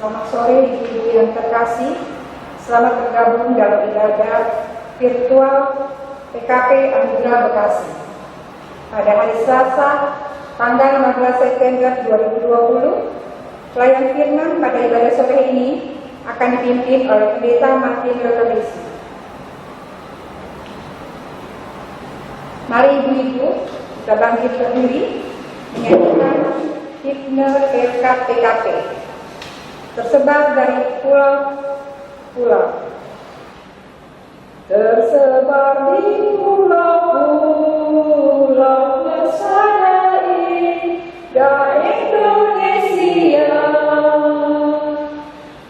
Selamat sore ibu-ibu yang terkasih. Selamat bergabung dalam ibadah virtual PKP Anugerah Bekasi. Pada hari Selasa, tanggal 15 September 2020, pelayan firman pada ibadah sore ini akan dipimpin oleh Pendeta Martin Rotabesi. Mari ibu-ibu kita bangkit berdiri menyanyikan himne PKP tersebar dari pulau-pulau. Tersebar di pulau-pulau bersama dari Indonesia,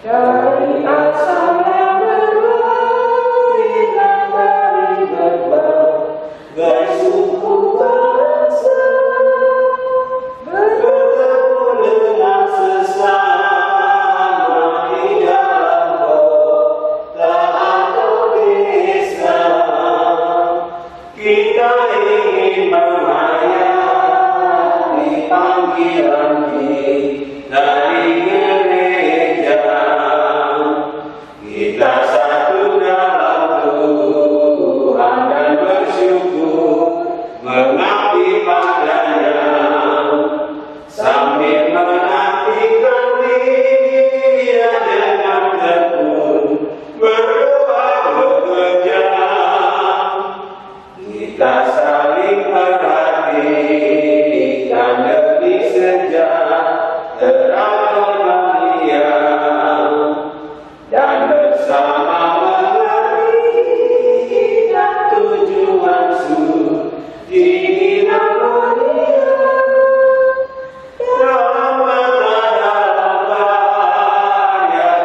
dari asal yang berbeda dari berbagai suku bangsa, bertemu dengan sesama di dalam kota atau desa. Kita ingin melayani panggilan dari gereja. Kita satu dalam Tuhan dan bersyukur mengabdi padanya, sambil menantikan Dia dengan tekun berdoa bekerja. Kita saling perhatikan demi sejahtera dunia, dan bersama mengerti tujuan suci mulia. Dalam bertanya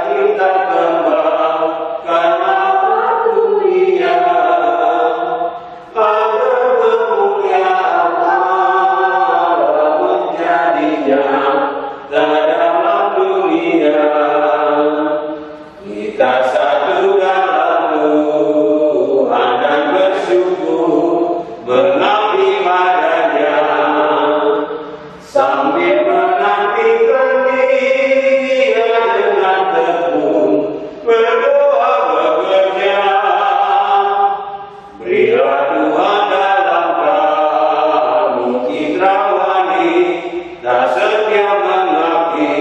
kita kembangkan nama dunia, agar kemuliaan Allah menjadi nyata dalam dunia. Kita satu dalam Tuhan dan bersyukur mengabdi padanya, sambil menantikan Dia dengan tekun berdoa bekerja. Berilah Tuhan dalam kami citrawani tak setia mengabdi,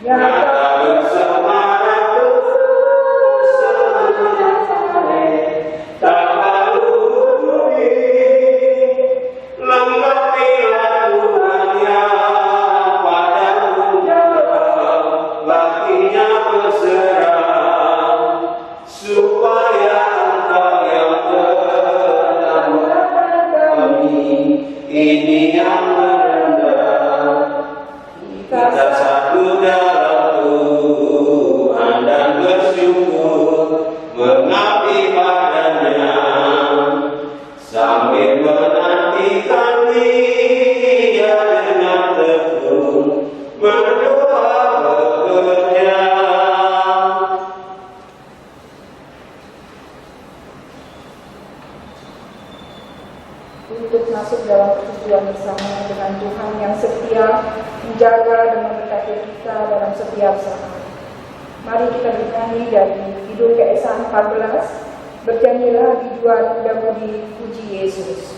nyata bersemangat tak berhenti. Lengkapilah Tuhan yang padamu baktinya berserah, supaya Engkau yang menambahkan kami ini yang merendah. Kita satu dalam Tuhan dan bersyukur mengabdi padanya, sambil menantikan Dia dengan tekun berdoa bekerja. Untuk masuk dalam persetujuan bersama dengan Tuhan yang setia, menjaga dan memberkati kita dalam setiap saat. Mari kita bernyanyi dari Kidung Keesaan 14, Berjanjilah biduan muda-mudi puji Yesus.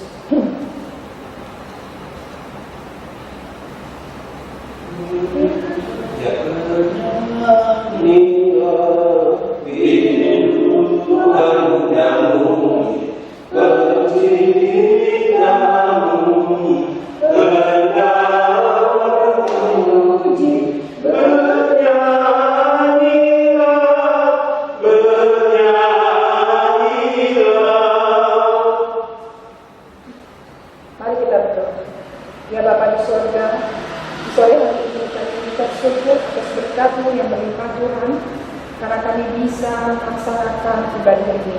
Mari kita berdoa. Ya Bapa di surga, di sore hari ini kami mengucap syukur atas berkat-Mu yang melimpah Tuhan, karena kami bisa melaksanakan ibadah ini.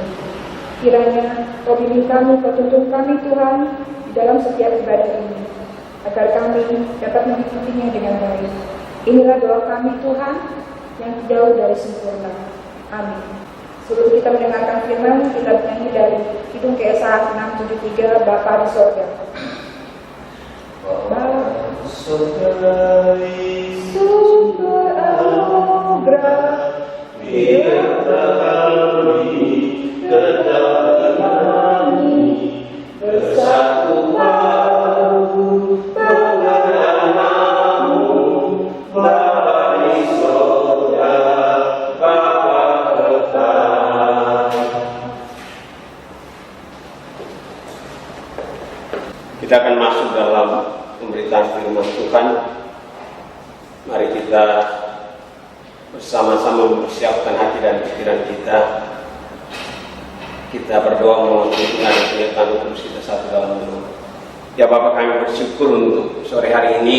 Kiranya Kau bimbing kami, Kau tuntun kami Tuhan di dalam setiap ibadah ini, agar kami dapat mengikutinya dengan baik. Inilah doa kami Tuhan yang jauh dari sempurna. Amin. Sebelum kita mendengarkan firman, kita bernyanyi dari Kidung Keesaan 673, Bapa di Sorga. Bapa di Sorga, sumber anugerah. Biarlah kami tetap imani, bersatu padu mengenalmu, Bapa di surga, Bapa tetap. Kita akan masuk dalam pemberitaan firman Tuhan. Mari kita bersama-sama mempersiapkan hati dan pikiran kita. Kita berdoa mohon tuntunan dan penyertaan terus kita satu dalam doa. Ya Bapa, kami bersyukur untuk sore hari ini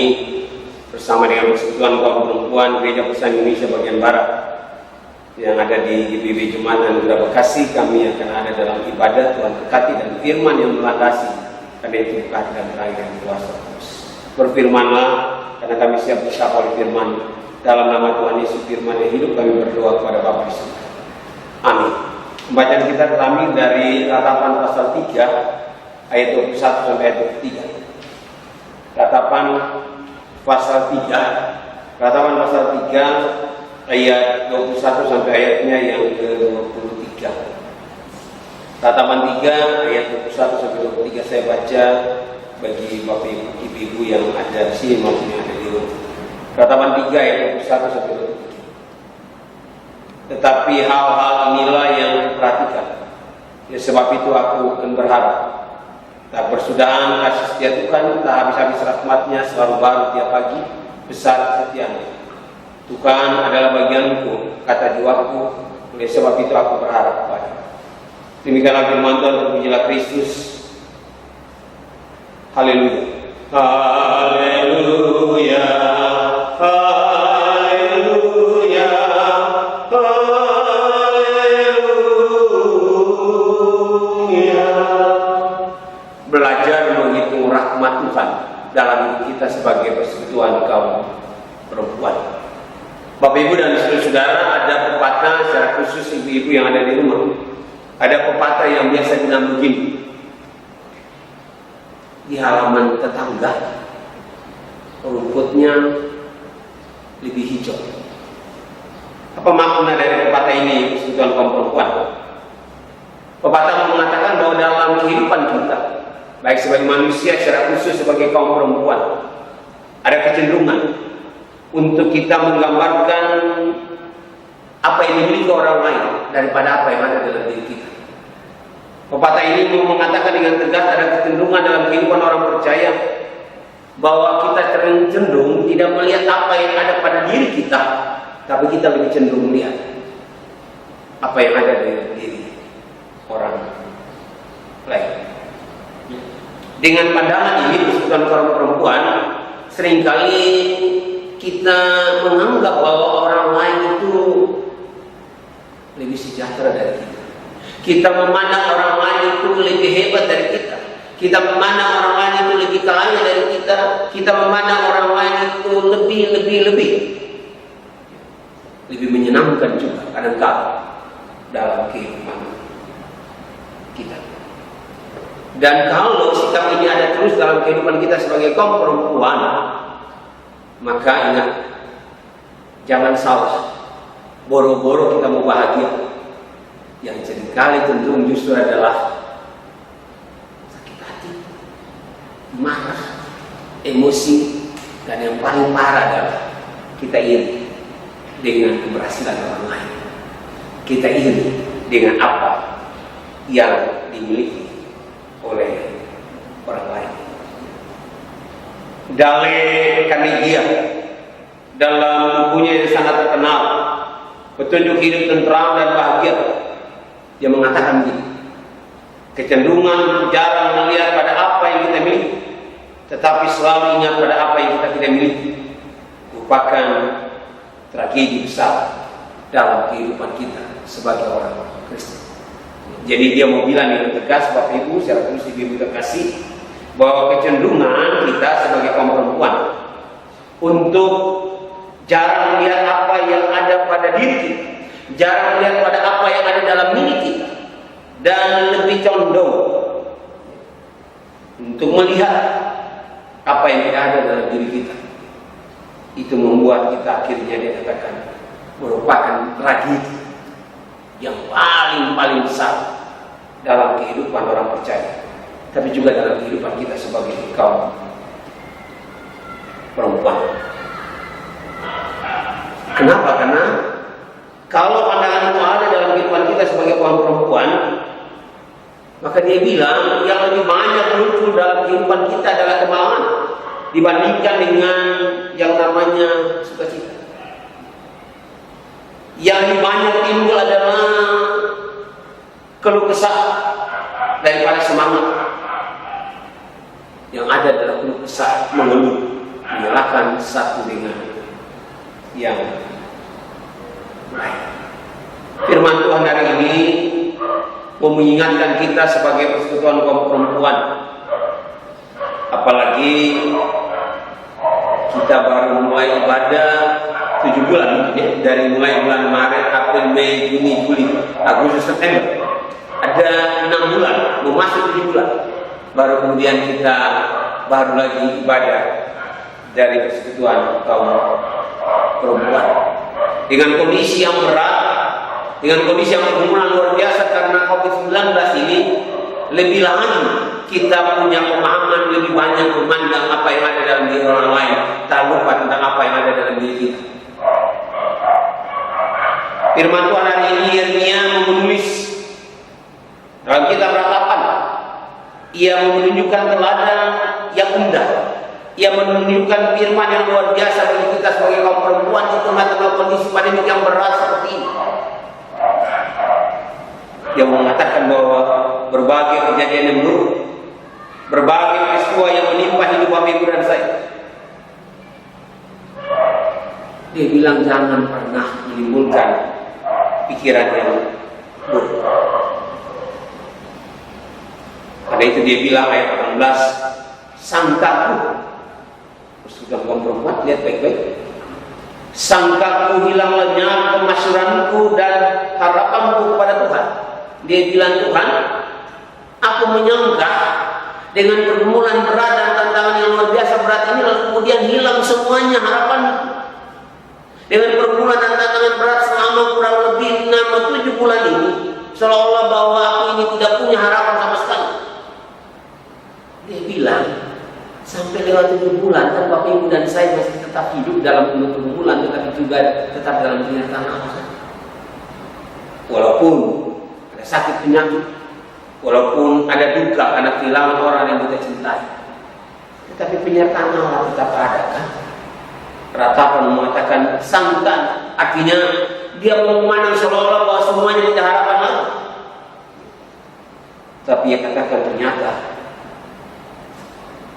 bersama dengan persekutuan kaum perempuan Gereja Besar Indonesia bagian Barat yang ada di GBB Jumatan Anugerah Bekasi. Kami akan ada dalam ibadah Tuhan berkati dan firman yang melandasi karena itu berkati dan terakhir dan kuasa terus. Berfirmanlah karena kami siap bersama oleh firman. Dalam nama Tuhan Yesus firman yang hidup kami berdoa kepada Bapa di surga. Amin. Pembacaan kita terambil dari Ratapan pasal 3 ayat 21 sampai ayat 23. Ratapan pasal 3 ayat 21 sampai ayatnya yang ke-23. Ratapan 3 ayat 21 sampai 23 saya baca bagi Bapak Ibu yang ada di sini maupun yang ada di rumah. Ratapan 3 ayat 21 sampai 23. Tetapi hal-hal inilah yang diperhatikan. Ya, sebab itu aku akan berharap. Tak bersudahan kasih setia Tuhan, tak habis-habis rahmatnya selalu baru tiap pagi, besar kesetiaannya. Tuhan adalah bagianku, kata jiwaku, oleh sebab itu aku berharap kepada. Demikianlah firman Tuhan, terpujilah Kristus. Haleluya. Haleluya. Haleluya. Haleluya. Belajar menghitung rahmat Tuhan dalam hidup kita sebagai persekutuan kaum perempuan. Bapak Ibu dan saudara, ada pepatah secara khusus ibu-ibu yang ada di rumah. Ada pepatah yang biasa bilang begini. Di halaman tetangga rumputnya lebih hijau. Apa makna dari pepatah ini, persekutuan kaum perempuan? Pepatah mengatakan bahwa dalam kehidupan kita, baik sebagai manusia secara khusus sebagai kaum perempuan, ada kecenderungan untuk kita menggambarkan apa yang dimiliki orang lain daripada apa yang ada dalam diri kita. Pepatah ini mengatakan dengan tegas ada kecenderungan dalam kehidupan orang percaya bahwa kita cenderung tidak melihat apa yang ada pada diri kita, tapi kita lebih cenderung melihat apa yang ada di diri orang lain. Dengan pandangan ini, persekutuan kaum perempuan, seringkali kita menganggap bahwa orang lain itu lebih sejahtera dari kita. Kita memandang orang lain itu lebih hebat dari kita. Kita memandang orang lain itu lebih kaya dari kita. Kita memandang orang lain itu lebih menyenangkan juga kadang-kadang dalam kehidupan kita. Dan kalau sikap ini ada terus dalam kehidupan kita sebagai kaum perempuan, maka ingat, jangan salah, boro-boro kita mau bahagia, yang seringkali cenderung justru adalah sakit hati, marah, emosi, dan yang paling parah adalah kita iri dengan keberhasilan orang lain. Kita iri dengan apa yang dimiliki oleh orang lain. Dale Carnegie dalam bukunya yang sangat terkenal, Petunjuk Hidup Tentram dan Bahagia, dia mengatakan begini: kecenderungan jarang melihat pada apa yang kita miliki, tetapi selalu ingat pada apa yang kita tidak miliki, merupakan tragedi besar dalam kehidupan kita sebagai orang Kristen. Jadi dia mau bilang dengan tegas, Bapak Ibu, secara khusus Ibu terkasih, bahwa kecenderungan kita sebagai kaum perempuan untuk jarang melihat apa yang ada pada diri kita, jarang melihat pada apa yang ada dalam diri kita, dan lebih condong untuk melihat apa yang ada dalam diri kita. Itu membuat kita akhirnya dikatakan merupakan tragedi yang paling besar dalam kehidupan orang percaya, tapi juga dalam kehidupan kita sebagai kaum perempuan. Kenapa? Karena kalau pandangan itu ada dalam kehidupan kita sebagai kaum perempuan, maka dia bilang yang lebih banyak muncul dalam kehidupan kita adalah kemalangan dibandingkan dengan yang namanya sukacita. Yang lebih banyak timbul adalah keluh kesah daripada semangat. Yang ada adalah keluh kesah, mengeluh, menyalahkan satu dengan yang lain. Firman Tuhan hari ini mengingatkan kita sebagai persekutuan kaum perempuan, apalagi kita baru mulai ibadah 7 bulan ya, dari mulai bulan Maret, April, Mei, Juni, Juli, Agustus, September, ada 6 bulan, mau masuk 7 bulan, baru kemudian kita baru lagi ibadah dari persekutuan kaum perempuan dengan kondisi yang berat, dengan kondisi yang pergumulan luar biasa karena COVID-19 ini. Lebih lagi kita punya pemahaman lebih banyak memandang apa yang ada dalam diri orang lain, tak lupa tentang apa yang ada dalam diri kita. Firman Tuhan hari ini Yeremia menulis dalam kitab Ratapan. Ia menunjukkan teladan yang indah. Ia menunjukkan firman yang luar biasa bagi kita sebagai kaum perempuan di tengah-tengah kondisi pandemi yang berat seperti ini. Dia mengatakan bahwa berbagai kejadian yang buruk, berbagai peristiwa yang menimpa hidup ibu dan saya. Dia bilang jangan pernah menimbulkan pikiran yang buruk. Karena itu dia bilang ayat 18, sangkaku, sudah kaum perempuan, lihat baik-baik. Sangkaku hilang lenyap kemasyuranku dan harapanku kepada Tuhan. Dia bilang, Tuhan, aku menyangka dengan pergumulan berat dan tantangan yang luar biasa berat ini lalu kemudian hilang semuanya harapanku. Dengan pergumulan dan tantangan berat selama kurang lebih 6-7 bulan ini, seolah-olah bahwa aku ini tidak punya harapan sama sekali. Dia bilang, sampai lewat 7 bulan kan Bapak Ibu dan saya masih tetap hidup dalam pergumulan, tetapi juga tetap dalam penyertaan Allah. Walaupun ada sakit penyakit, walaupun ada duka karena kehilangan orang yang kita cintai, tetapi penyertaan Allah tetap ada kan. Ratapan mengatakan sangkan, artinya dia memandang seolah-olah bahwa semuanya tidak harapan lagi. Tapi dia katakan ternyata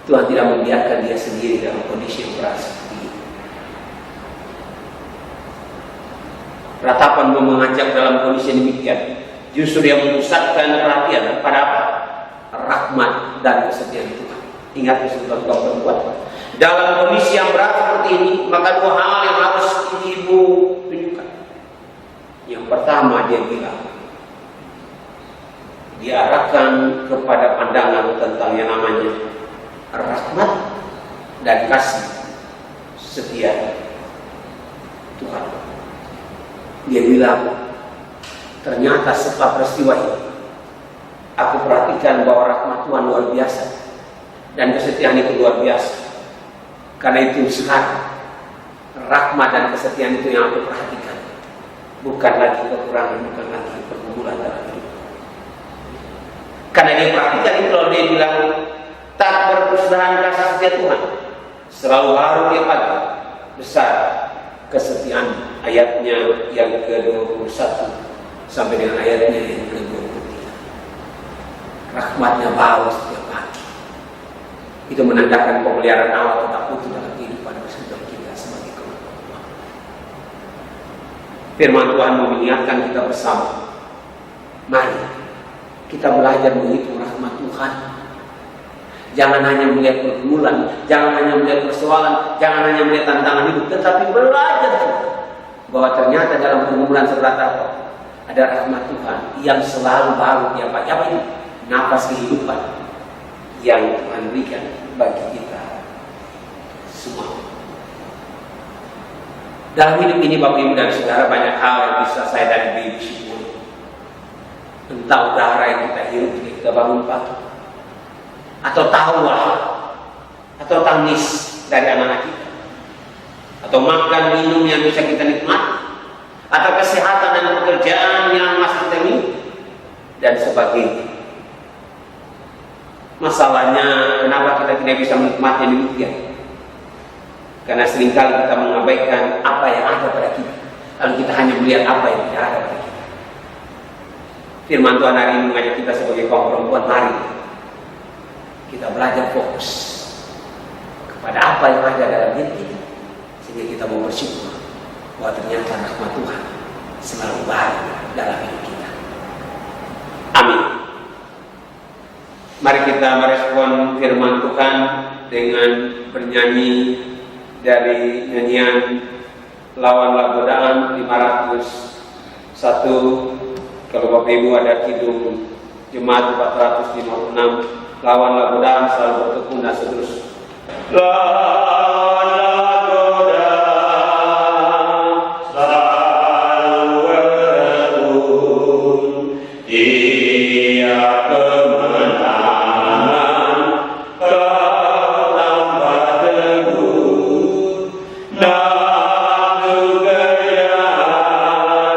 Tuhan tidak membiarkan dia sendiri dalam kondisi yang berat seperti ini. Ratapan mengajak dalam kondisi demikian. Justru yang memusatkan perhatian pada apa? Rahmat dan kesetiaan Tuhan. Ingat persekutuan kaum perempuan. Dalam kondisi yang berat seperti ini, maka 2 hal yang harus ibu tunjukkan. Yang pertama dia bilang, diarahkan kepada pandangan tentang yang namanya rahmat dan kasih setia Tuhan. Dia bilang, ternyata setelah peristiwa ini, aku perhatikan bahwa rahmat Tuhan luar biasa dan kesetiaan itu luar biasa. Karena itu sekarang rahmat dan kesetiaan itu yang aku perhatikan, bukan lagi kekurangan, bukan lagi pergumulan dalam hidup. Karena dia perhatikan itu, lalu dia bilang, tak berkesudahan kasih setia Tuhan, selalu baru dia pagi besar kesetiaan. Ayatnya yang ke-21 sampai dengan ayatnya yang ke-23. Rahmatnya baru setiap pagi. Itu menandakan pemeliharaan Allah tetap utuh dalam kehidupan persekutuan kita sebagai kaum perempuan. Firman Tuhan mengingatkan kita bersama. Mari kita belajar menghitung rahmat Tuhan. Jangan hanya melihat pergumulan, jangan hanya melihat persoalan, jangan hanya melihat tantangan hidup, tetapi belajar bahwa ternyata dalam pergumulan seberat apa ada rahmat Tuhan yang selalu baru tiap pagi. Apa ini? Nafas kehidupan yang Tuhan berikan bagi kita semua. Dalam hidup ini Bapak Ibu dan Saudara, banyak hal yang bisa saya dan Ibu syukuri. Entah udara yang kita hirup ketika kita bangun pagi, atau tawa, atau tangis dari anak-anak kita, atau makan minum yang bisa kita nikmati, atau kesehatan dan pekerjaan yang masih kita miliki, dan sebagainya. Masalahnya, kenapa kita tidak bisa menikmati yang demikian? Karena seringkali kita mengabaikan apa yang ada pada kita, lalu kita hanya melihat apa yang tidak ada pada kita. Firman Tuhan hari ini mengajak kita sebagai kaum perempuan, mari kita belajar fokus kepada apa yang ada dalam diri kita, sehingga kita mau bersyukur bahwa ternyata rahmat Tuhan selalu baru dalam hidup kita. Amin. Mari kita merespon firman Tuhan dengan bernyanyi dari nyanyian Lawanlah Godaan 501. Kalau Bapak Ibu ada kidung Jemaat 456, Lawanlah Godaan selalu bertekun dan seterusnya. Lawanlah godaan selalu bertekun, Dia kemenangan kau tambah teguh, nafsu kejahatan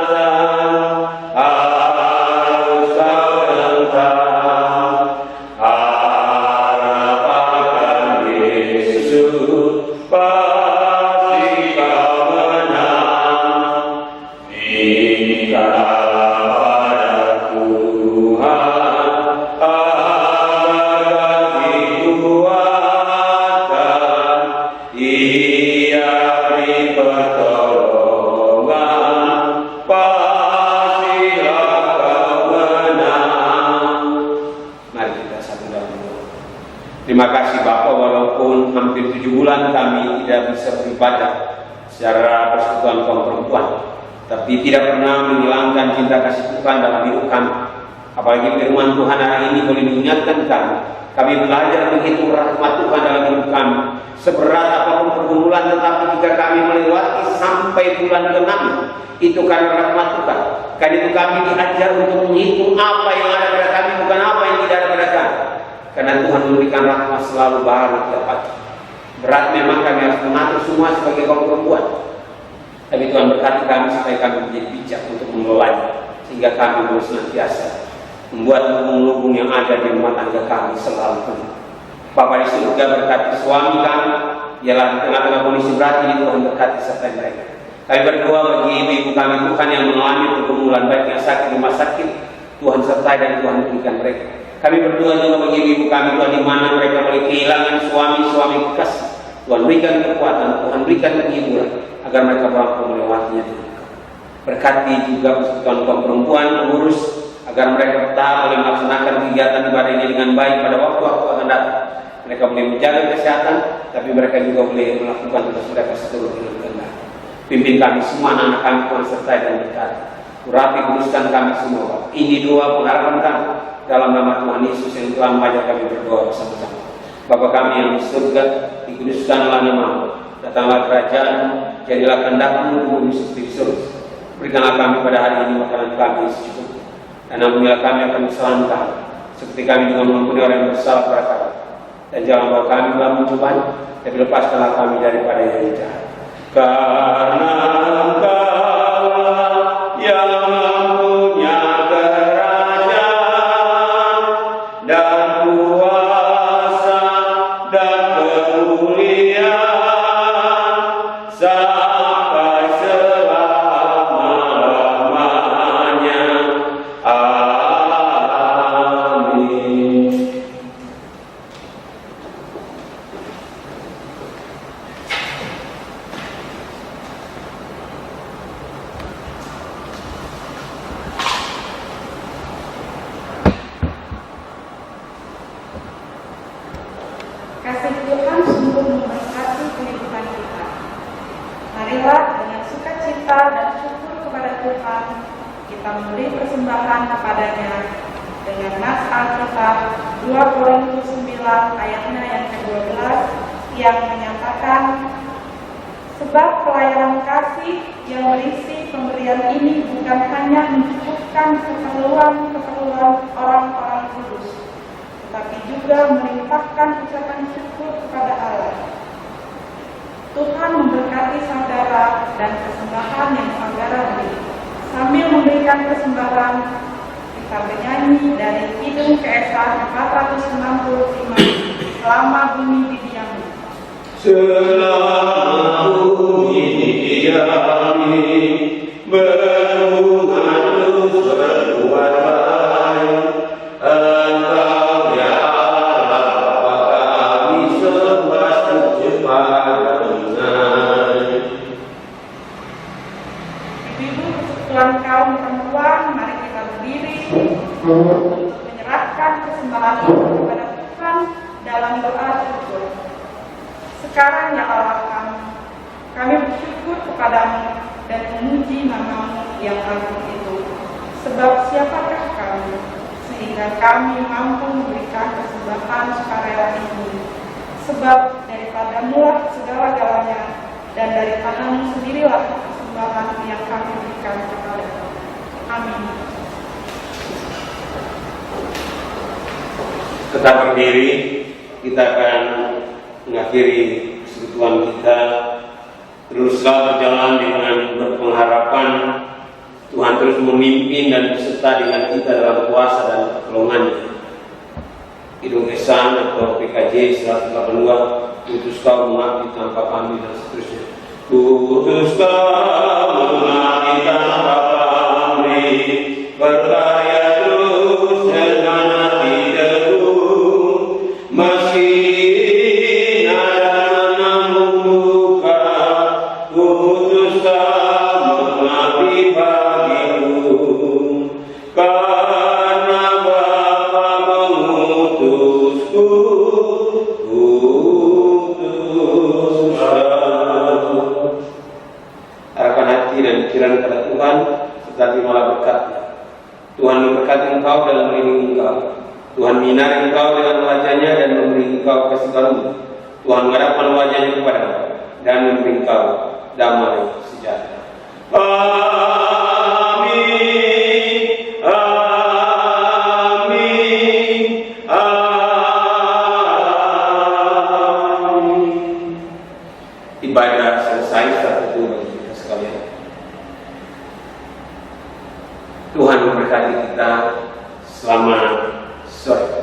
harus kau hentak, harap akan Yesus pasti kau menang. Mintalah pada Tuhan agar dikuatkan, Ia beri pertolongan, pastilah kau menang. Mari kita satu dalam doa. Terima kasih Bapak, walaupun hampir 7 bulan kami tidak bisa beribadah secara persekutuan kaum perempuan, tapi tidak pernah menghilangkan cinta kasih Tuhan dalam hidup kami. Apalagi firman Tuhan hari ini boleh mengingatkan kami. Kami belajar menghitung rahmat Tuhan dalam hidup kami. Seberat apapun pergumulan, tetapi jika kami melewati sampai bulan ke-6, itu karena rahmat Tuhan. Karena itu kami diajar untuk menghitung apa yang ada pada kami, bukan apa yang tidak ada pada kami. Karena Tuhan memberikan rahmat selalu baru tiap pagi. Berat memang kami harus mengatur semua sebagai kaum perempuan, tapi Tuhan berkati kami supaya kami menjadi bijak untuk mengelolanya, sehingga kami boleh senantiasa membuat lubung-lubung yang ada di rumah tangga kami selalu penuh. Bapa di surga berkati suami kami, ialah di tengah-tengah kondisi berat ini Tuhan berkati serta mereka. Kami berdoa bagi ibu-ibu kami Tuhan yang mengalami pergumulan, baik yang sakit rumah sakit, Tuhan sertai dan Tuhan berikan mereka. Kami berdoa juga bagi ibu kami Tuhan, di mana mereka boleh kehilangan suami-suami kekasih. Tuhan berikan kekuatan, Tuhan berikan kehiburan, agar mereka mampu melewatinya dengan Engkau. Berkati juga persekutuan kaum perempuan, pengurus, agar mereka tetap boleh melaksanakan kegiatan ibadah ini dengan baik pada waktu-waktu akan datang. Mereka boleh menjaga kesehatan, tapi mereka juga boleh melakukan tugas mereka seturut dengan kehendak. Pimpin kami semua, anak-anak kami Tuhan sertai dan berkati. Urapi kuduskan kami semua. Ini doa pengharapan kami dalam nama Tuhan Yesus yang telah mengajar kami berdoa bersama-sama. Bapa kami yang di surga, dikuduskanlah nama-Mu. Datanglah kerajaan, jadilah kehendak-Mu di bumi seperti di surga. Berikanlah kami pada hari ini makanan kami secukupnya, dan ampunilah kami akan kesalahan kami, seperti kami juga mengampuni orang yang bersalah kepada kami. Dan jangan bawa kami dalam pencobaan, tapi lepaskanlah kami daripada yang jahat. Karena Engkau yang punya kerajaan dan kuasa dan kemuliaan sampai selama-lamanya. Amin. Kasih Tuhan sungguh memberkati kehidupan kita. Marilah dengan sukacita dan syukur kepada Tuhan, kita memberi persembahan kepadanya dengan nas Alkitab 2 Korintus 9 ayatnya yang ke-12 yang menyatakan, Sebab pelayanan kasih yang berisi pemberian ini bukan hanya mencukupkan keperluan orang-orang kudus, tetapi juga melimpahkan ucapan syukur kepada Allah. Tuhan memberkati saudara dan persembahan yang saudara beri. Sambil memberikan persembahan, kita bernyanyi dari Kidung Keesan 465, Selama Bumi Didiami. Selama bumi didiami, berbunga terus berbuat baik. Engkau ya Allah, Bapa kami semua sujud padanya. Ibu-ibu persekutuan kaum perempuan, mari kita berdiri untuk menyerahkan persembahan itu kepada Tuhan dalam doa syukur. Sekarang ya Allah kami bersyukur kepadamu dan memuji nama-Mu yang agung itu. Sebab siapakah kami sehingga kami mampu memberikan persembahan sukarela ini? Sebab daripadamu lah segala-galanya, dan daripadamu sendirilah persembahan yang kami berikan kepadamu. Amin. Tetap berdiri, kita akan mengakhiri persekutuan kita. Teruslah berjalan dengan berpengharapan Tuhan terus memimpin dan beserta dengan kita dalam kuasa dan pertolongan-Nya. Kidung Keesan atau PKJ 182, Putus kau mengabdi tanpa kami, dan seterusnya. Putus kau mengabdi tanpa kami, berkarya terus dengan hati teguh, meski Tuhan memberkati engkau dan melindungi engkau. Tuhan menyinari engkau dengan wajah-Nya dan memberi engkau kasih karunia. Tuhan menghadapkan wajah-Nya kepadamu dan memberi engkau damai sejahtera. Amin. Amin. Amin. Ibadah selesai saat itu bagi kita sekalian. Tuhan memberkati kita. Selamat sore.